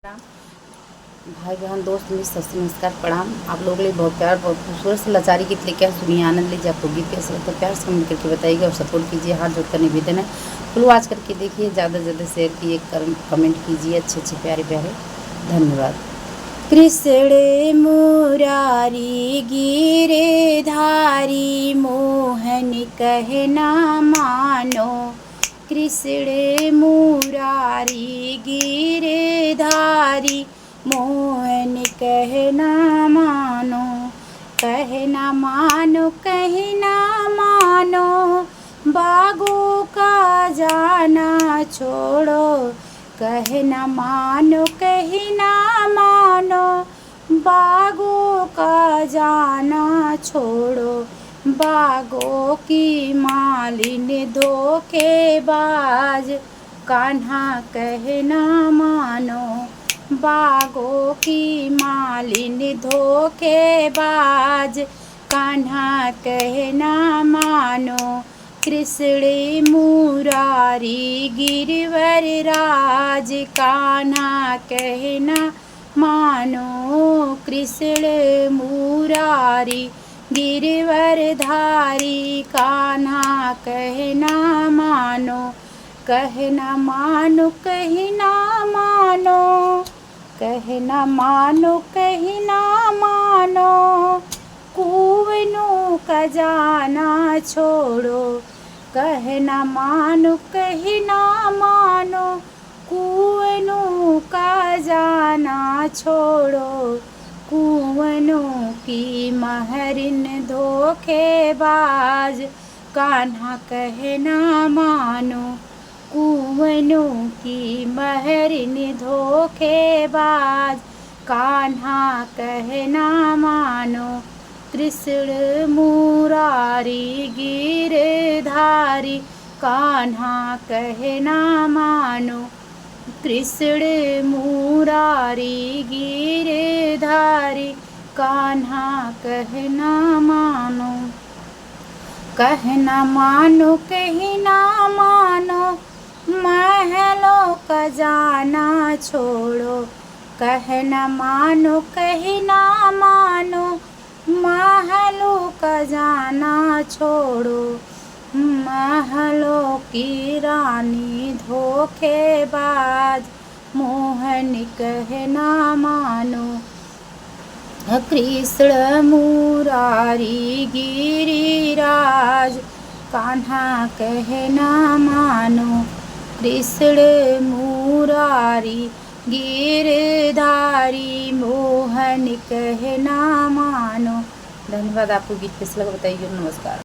प्रणाम भाई बहन दोस्त मित्र सबसे नमस्कार प्रणाम। आप लोगों के लिए बहुत प्यार बहुत खूबसूरत से लाचारी गीत लेके आए, सुनिए आनंद लीजिए। आपको गीत कैसा लगता है प्यार से कमेंट करके बताइएगा और सपोर्ट कीजिए। हाथ जोड़कर निवेदन है, फॉलो आज करके देखिए, ज़्यादा से ज़्यादा शेयर कीजिए, कमेंट कीजिए, अच्छे प्यारे प्यारे। धन्यवाद। कृष्ण मुरारी गिरधारी मोहन कहना मानो, कृष्ण मुरारी गिरधारी मोहन कहना मानो, कहना मानो कहना मानो, बागों का जाना छोड़ो, कहना मानो कहना मानो, बागों का जाना छोड़ो, बागों की मालिन धोखेबाज, कान्हा कहना मानो, बागों की मालिन धोखेबाज, कान्हा कहना मानो, कृष्ण मुरारी गिरवर राज, कान्हा कहना मानो, कृष्ण मुरारी गिरवरधारी, कान्हा कहना मानो, कहना मानो कहना मानो, कहना मानो कहना मानो, कुवनों का जाना छोड़ो, कहना मानो कहना मानो, कुवनों का जाना छोड़ो, कुवनों की महरिन धोखेबाज, कान्हा कहना मानो, कुवनों की महरिन धोखेबाज, कान्हा कहना मानो, कृष्ण मुरारी गिरधारी, कान्हा कहना मानो, कृष्ण मुरारी गिरधारी, कान्हा कहना मानो, कहना मानो कहना मानो, महलों का जाना छोड़ो, कहना मानो कहना मानो, महलों का जाना छोड़ो, महलों की रानी धोखेबाज, मोहन कहना मानो, कृष्ण मुरारी गिरिराज, कान्हा कहना मानो, कृष्ण मुरारी गिरधारी, मोहन कहना मानो। धन्यवाद। आपको गीत कैसा लगा बताइए। नमस्कार।